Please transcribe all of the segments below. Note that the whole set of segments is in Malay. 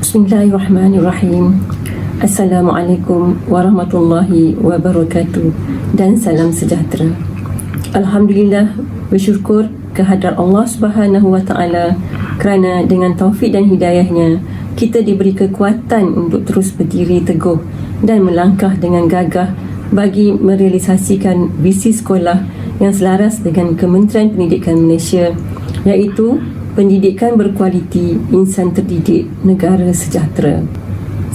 Bismillahirrahmanirrahim. Assalamualaikum warahmatullahi wabarakatuh dan salam sejahtera. Alhamdulillah, bersyukur kehadrat Allah Subhanahu wa taala kerana dengan taufik dan hidayahnya kita diberi kekuatan untuk terus berdiri teguh dan melangkah dengan gagah bagi merealisasikan visi sekolah yang selaras dengan Kementerian Pendidikan Malaysia, iaitu pendidikan berkualiti, insan terdidik, negara sejahtera.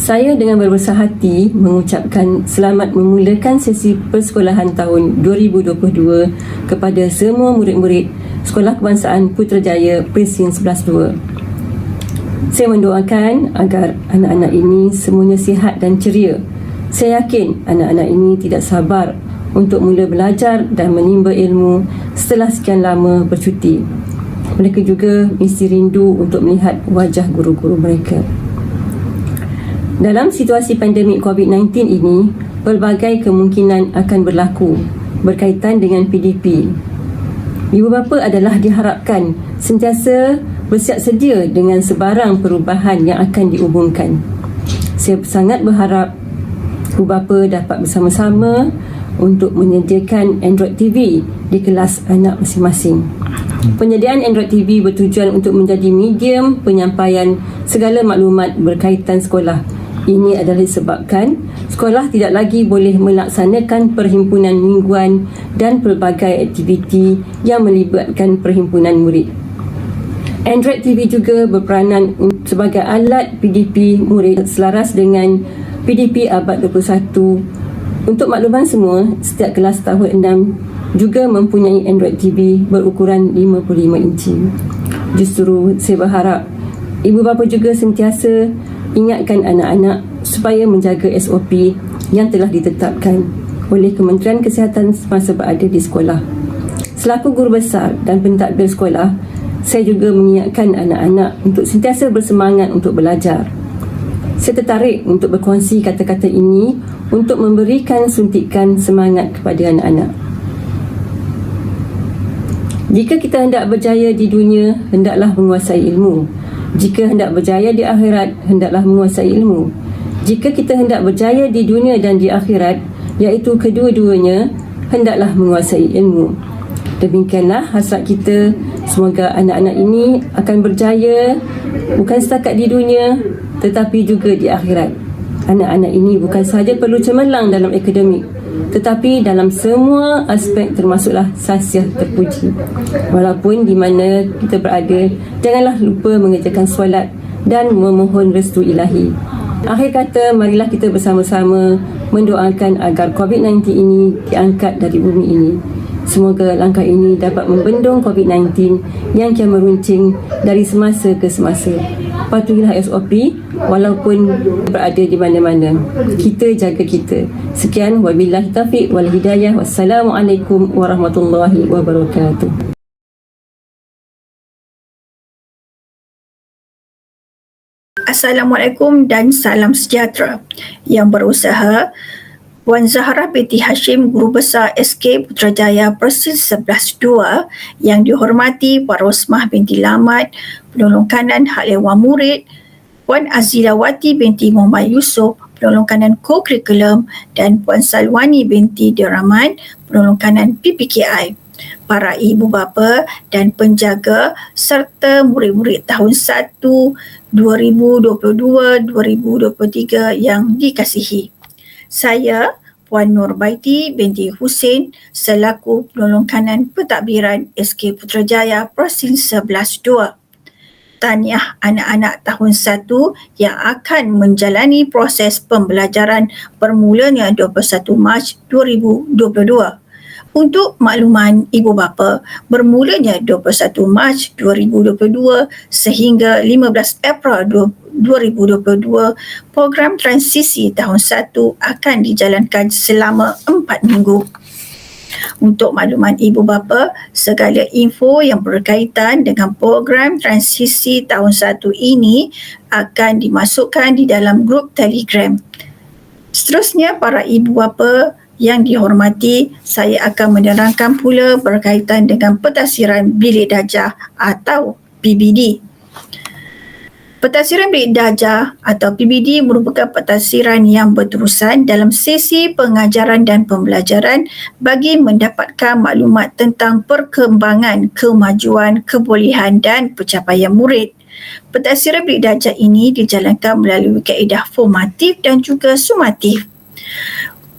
Saya dengan berbesar hati mengucapkan selamat memulakan sesi persekolahan tahun 2022 kepada semua murid-murid Sekolah Kebangsaan Putrajaya Presin 11-2. Saya mendoakan agar anak-anak ini semuanya sihat dan ceria. Saya yakin anak-anak ini tidak sabar untuk mula belajar dan menimba ilmu setelah sekian lama bercuti. Mereka juga mesti rindu untuk melihat wajah guru-guru mereka. Dalam situasi pandemik COVID-19 ini, pelbagai kemungkinan akan berlaku berkaitan dengan PDP. Ibu bapa adalah diharapkan sentiasa bersiap sedia dengan sebarang perubahan yang akan diumumkan. Saya sangat berharap ibu bapa dapat bersama-sama untuk menyediakan Android TV di kelas anak masing-masing. Penyediaan Android TV bertujuan untuk menjadi medium penyampaian segala maklumat berkaitan sekolah. Ini adalah disebabkan sekolah tidak lagi boleh melaksanakan perhimpunan mingguan dan pelbagai aktiviti yang melibatkan perhimpunan murid. Android TV juga berperanan sebagai alat PDP murid selaras dengan PDP abad 21. Untuk makluman semua, setiap kelas tahun 6 juga mempunyai Android TV berukuran 55 inci. Justru saya berharap ibu bapa juga sentiasa ingatkan anak-anak supaya menjaga SOP yang telah ditetapkan oleh Kementerian Kesihatan semasa berada di sekolah. Selaku guru besar dan pentadbir sekolah, saya juga mengingatkan anak-anak untuk sentiasa bersemangat untuk belajar. Saya tertarik untuk berkongsi kata-kata ini untuk memberikan suntikan semangat kepada anak-anak. Jika kita hendak berjaya di dunia, hendaklah menguasai ilmu. Jika hendak berjaya di akhirat, hendaklah menguasai ilmu. Jika kita hendak berjaya di dunia dan di akhirat, iaitu kedua-duanya, hendaklah menguasai ilmu. Demikianlah hasrat kita, semoga anak-anak ini akan berjaya bukan setakat di dunia tetapi juga di akhirat. Anak-anak ini bukan sahaja perlu cemerlang dalam akademik, tetapi dalam semua aspek termasuklah sasiah terpuji. Walaupun di mana kita berada, janganlah lupa mengerjakan solat dan memohon restu ilahi. Akhir kata, marilah kita bersama-sama mendoakan agar COVID-19 ini diangkat dari bumi ini. Semoga langkah ini dapat membendung COVID-19 yang kian meruncing dari semasa ke semasa. Patuhilah SOP walaupun berada di mana-mana. Kita jaga kita. Sekian, wabillahi taufiq wal hidayah. Wassalamualaikum warahmatullahi wabarakatuh. Assalamualaikum dan salam sejahtera. Yang berusaha Puan Zahra binti Hashim, Guru Besar SK Putrajaya Persis 11-2, yang dihormati Puan Rosmah binti Lamat, Penolong Kanan Hak Dewan Murid, Puan Azilawati binti Muhammad Yusof, Penolong Kanan Co-Curriculum, dan Puan Salwani binti Diraman, Penolong Kanan PPKI. Para ibu bapa dan penjaga serta murid-murid tahun 1 2022-2023 yang dikasihi. Saya, Puan Nurbaiti binti Hussein, selaku Penolong Kanan Pentadbiran SK Putrajaya Persin 11-2. Tahniah anak-anak tahun 1 yang akan menjalani proses pembelajaran bermulanya 21 Mac 2022. Untuk makluman ibu bapa, bermulanya 21 Mac 2022 sehingga 15 April 2022, program transisi tahun 1 akan dijalankan selama 4 minggu. Untuk makluman ibu bapa, segala info yang berkaitan dengan program transisi tahun 1 ini akan dimasukkan di dalam grup Telegram. Seterusnya, para ibu bapa yang dihormati, saya akan menerangkan pula berkaitan dengan pentadbiran bilik darjah atau PBD. Pentadbiran bilik darjah atau PBD merupakan pentadbiran yang berterusan dalam sesi pengajaran dan pembelajaran bagi mendapatkan maklumat tentang perkembangan, kemajuan, kebolehan dan pencapaian murid. Pentadbiran bilik darjah ini dijalankan melalui kaedah formatif dan juga sumatif.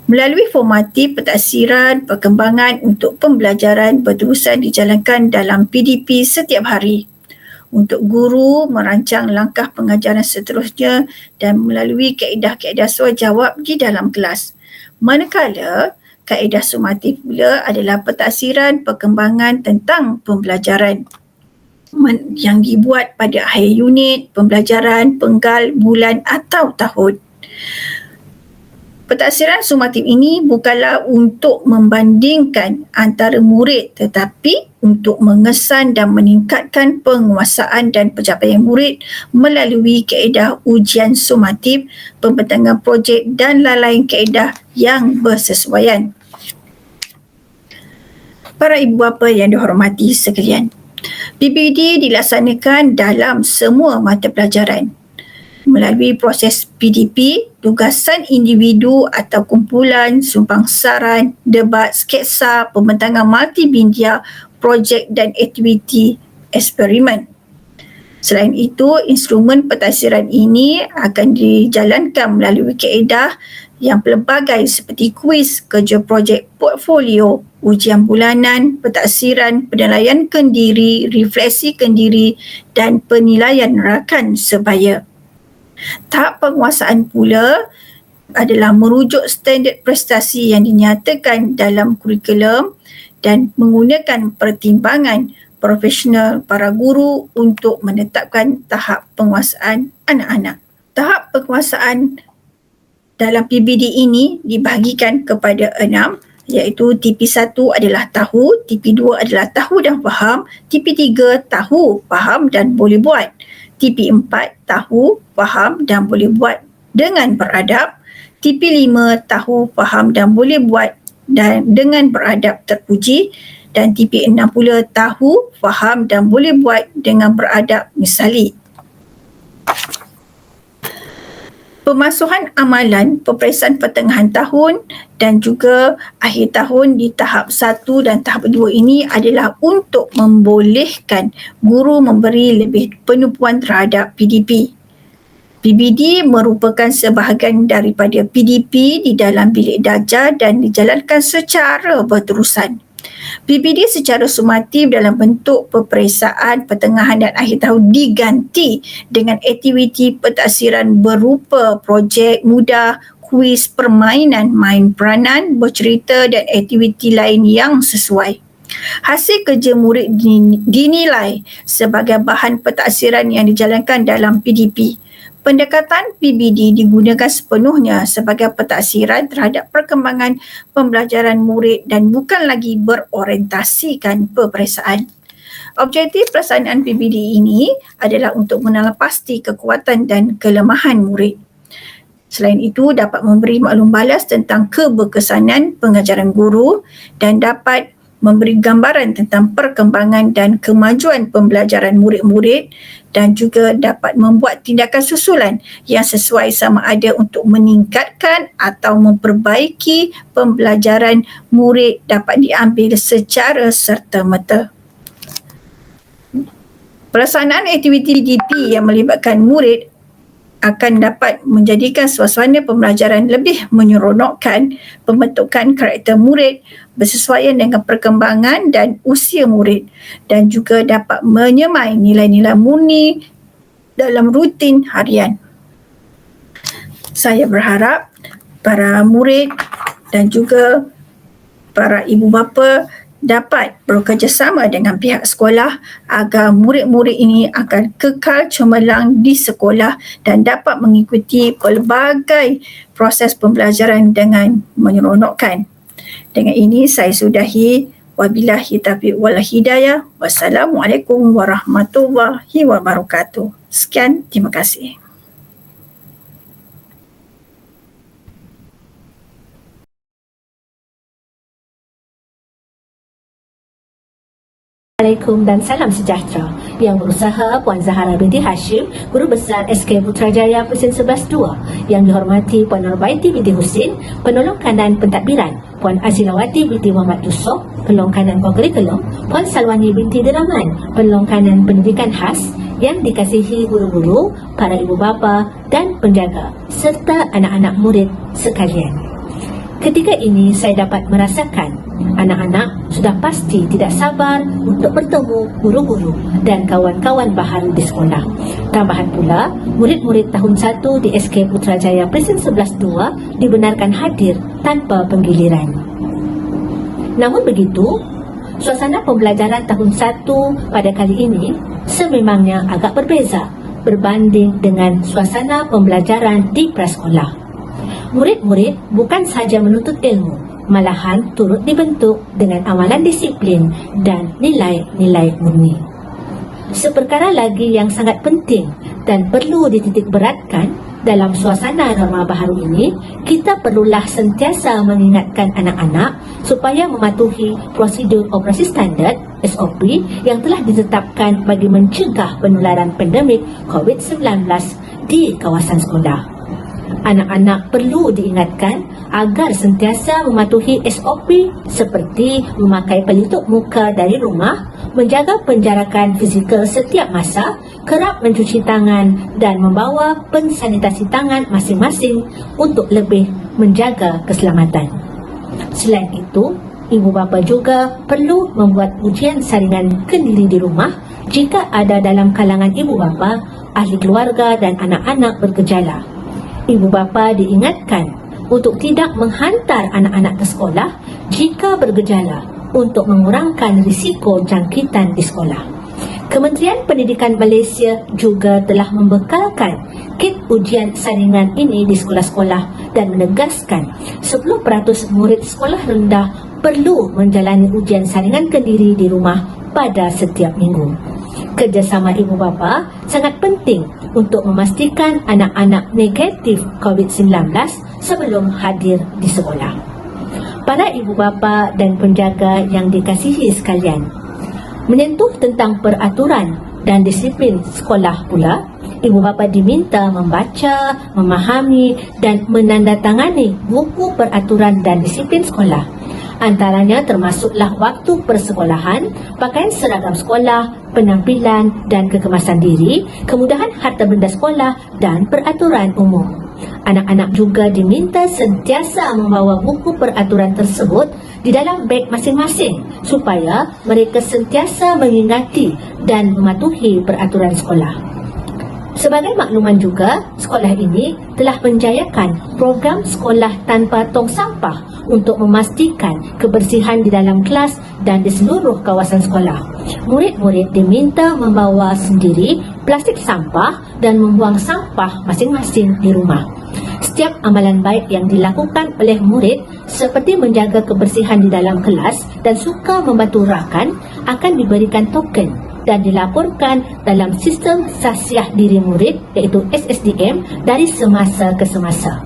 Melalui formatif, pentadbiran perkembangan untuk pembelajaran berterusan dijalankan dalam PDP setiap hari. Untuk guru merancang langkah pengajaran seterusnya dan melalui kaedah-kaedah soal jawab di dalam kelas. Manakala kaedah sumatif pula adalah pentadbiran perkembangan tentang pembelajaran yang dibuat pada akhir unit, pembelajaran, penggal, bulan atau tahun. Pentadbiran sumatif ini bukanlah untuk membandingkan antara murid tetapi untuk mengesan dan meningkatkan penguasaan dan pencapaian murid melalui kaedah ujian sumatif, pembentangan projek dan lain-lain kaedah yang bersesuaian. Para ibu bapa yang dihormati sekalian, PBD dilaksanakan dalam semua mata pelajaran. Melalui proses PDP, tugasan individu atau kumpulan, sumbang saran, debat, sketsa, pembentangan multibindia, projek dan aktiviti eksperimen. Selain itu, instrumen pentadbiran ini akan dijalankan melalui kaedah yang pelbagai seperti kuis, kerja projek portfolio, ujian bulanan, pentadbiran, penilaian kendiri, refleksi kendiri dan penilaian rakan sebaya. Tahap penguasaan pula adalah merujuk standard prestasi yang dinyatakan dalam kurikulum dan menggunakan pertimbangan profesional para guru untuk menetapkan tahap penguasaan anak-anak. Tahap penguasaan dalam PBD ini dibahagikan kepada 6, iaitu TP1 adalah tahu, TP2 adalah tahu dan faham, TP3 tahu, faham dan boleh buat, TP4 tahu, faham dan boleh buat dengan beradab, TP5 tahu, faham dan boleh buat dan dengan beradab terpuji, dan TP6 pula tahu, faham dan boleh buat dengan beradab misali. Pemasuhan amalan peperiksaan pertengahan tahun dan juga akhir tahun di tahap 1 dan tahap 2 ini adalah untuk membolehkan guru memberi lebih penumpuan terhadap PDP. PBD merupakan sebahagian daripada PDP di dalam bilik darjah dan dijalankan secara berterusan. PBD secara sumatif dalam bentuk peperiksaan pertengahan dan akhir tahun diganti dengan aktiviti pentadbiran berupa projek mudah, kuis, permainan, main peranan, bercerita dan aktiviti lain yang sesuai. Hasil kerja murid dinilai sebagai bahan pentadbiran yang dijalankan dalam PDP. Pendekatan PBD digunakan sepenuhnya sebagai pentadbiran terhadap perkembangan pembelajaran murid dan bukan lagi berorientasikan peperiksaan. Objektif pelaksanaan PBD ini adalah untuk mengenal pasti kekuatan dan kelemahan murid. Selain itu, dapat memberi maklum balas tentang keberkesanan pengajaran guru dan dapat memberi gambaran tentang perkembangan dan kemajuan pembelajaran murid-murid dan juga dapat membuat tindakan susulan yang sesuai sama ada untuk meningkatkan atau memperbaiki pembelajaran murid dapat diambil secara serta-merta. Pelaksanaan aktiviti DP yang melibatkan murid akan dapat menjadikan suasana pembelajaran lebih menyeronokkan, pembentukan karakter murid bersesuaian dengan perkembangan dan usia murid dan juga dapat menyemai nilai-nilai murni dalam rutin harian. Saya berharap para murid dan juga para ibu bapa dapat bekerjasama dengan pihak sekolah agar murid-murid ini akan kekal cemerlang di sekolah dan dapat mengikuti pelbagai proses pembelajaran dengan menyeronokkan. Dengan ini saya sudahi. Wabillahi taufiq wal hidayah. Wassalamualaikum warahmatullahi wabarakatuh. Sekian, terima kasih. Assalamualaikum dan salam sejahtera. Yang berusaha Puan Zahara binti Hashim, Guru Besar SK Putrajaya Pesen 11-2. Yang dihormati Puan Nurbaiti binti Husin, Penolong Kanan Pentadbiran, Puan Azilawati binti Muhammad Yusof, Penolong Kanan Kurikulum, Puan Salwani binti Deraman, Penolong Kanan Pendidikan Khas, yang dikasihi guru-guru, para ibu bapa dan penjaga, serta anak-anak murid sekalian. Ketika ini saya dapat merasakan anak-anak sudah pasti tidak sabar untuk bertemu guru-guru dan kawan-kawan baharu di sekolah. Tambahan pula, murid-murid tahun 1 di SK Putrajaya Pesen 11-2 dibenarkan hadir tanpa penggiliran. Namun begitu, suasana pembelajaran tahun 1 pada kali ini sememangnya agak berbeza berbanding dengan suasana pembelajaran di prasekolah. Murid-murid bukan sahaja menuntut ilmu, malahan turut dibentuk dengan amalan disiplin dan nilai-nilai murni. Seperkara lagi yang sangat penting dan perlu dititik beratkan dalam suasana norma baharu ini, kita perlulah sentiasa mengingatkan anak-anak supaya mematuhi prosedur operasi standard SOP yang telah ditetapkan bagi mencegah penularan pandemik COVID-19 di kawasan sekolah. Anak-anak perlu diingatkan agar sentiasa mematuhi SOP seperti memakai pelitup muka dari rumah, menjaga penjarakan fizikal setiap masa, kerap mencuci tangan dan membawa pensanitasi tangan masing-masing untuk lebih menjaga keselamatan. Selain itu, ibu bapa juga perlu membuat ujian saringan kendiri di rumah jika ada dalam kalangan ibu bapa, ahli keluarga dan anak-anak bergejala. Ibu bapa diingatkan untuk tidak menghantar anak-anak ke sekolah jika bergejala untuk mengurangkan risiko jangkitan di sekolah. Kementerian Pendidikan Malaysia juga telah membekalkan kit ujian saringan ini di sekolah-sekolah dan menegaskan 10% murid sekolah rendah perlu menjalani ujian saringan kendiri di rumah pada setiap minggu. Kerjasama ibu bapa sangat penting untuk memastikan anak-anak negatif COVID-19 sebelum hadir di sekolah. Para ibu bapa dan penjaga yang dikasihi sekalian, menyentuh tentang peraturan dan disiplin sekolah pula, ibu bapa diminta membaca, memahami dan menandatangani buku peraturan dan disiplin sekolah. Antaranya termasuklah waktu persekolahan, pakaian seragam sekolah, penampilan dan kekemasan diri, kemudahan harta benda sekolah dan peraturan umum. Anak-anak juga diminta sentiasa membawa buku peraturan tersebut di dalam beg masing-masing supaya mereka sentiasa mengingati dan mematuhi peraturan sekolah. Sebagai makluman juga, sekolah ini telah menjayakan program sekolah tanpa tong sampah untuk memastikan kebersihan di dalam kelas dan di seluruh kawasan sekolah. Murid-murid diminta membawa sendiri plastik sampah dan membuang sampah masing-masing di rumah. Setiap amalan baik yang dilakukan oleh murid seperti menjaga kebersihan di dalam kelas dan suka membantu rakan akan diberikan token dan dilaporkan dalam sistem sasiah diri murid iaitu SSDM dari semasa ke semasa.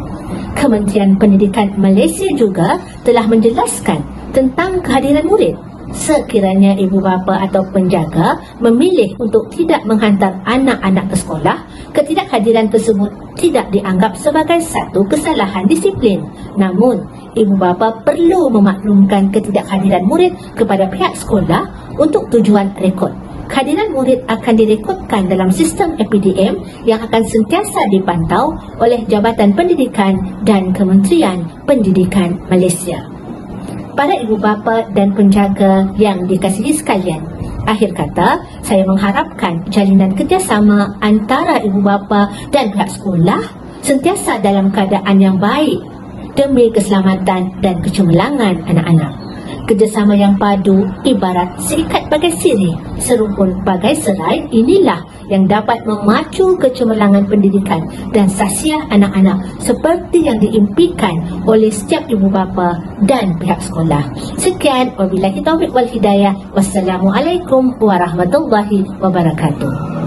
Kementerian Pendidikan Malaysia juga telah menjelaskan tentang kehadiran murid. Sekiranya ibu bapa atau penjaga memilih untuk tidak menghantar anak-anak ke sekolah, ketidakhadiran tersebut tidak dianggap sebagai satu kesalahan disiplin. Namun, ibu bapa perlu memaklumkan ketidakhadiran murid kepada pihak sekolah untuk tujuan rekod. Kehadiran murid akan direkodkan dalam sistem APDM yang akan sentiasa dipantau oleh Jabatan Pendidikan dan Kementerian Pendidikan Malaysia. Para ibu bapa dan penjaga yang dikasihi sekalian, akhir kata, saya mengharapkan jalinan kerjasama antara ibu bapa dan pihak sekolah sentiasa dalam keadaan yang baik demi keselamatan dan kecemerlangan anak-anak. Kerjasama yang padu ibarat seikat bagai sirih, serumpun bagai serai, inilah yang dapat memacu kecemerlangan pendidikan dan sasiah anak-anak seperti yang diimpikan oleh setiap ibu bapa dan pihak sekolah. Sekian, wabillahi taufiq wal hidayah. Wassalamualaikum warahmatullahi wabarakatuh.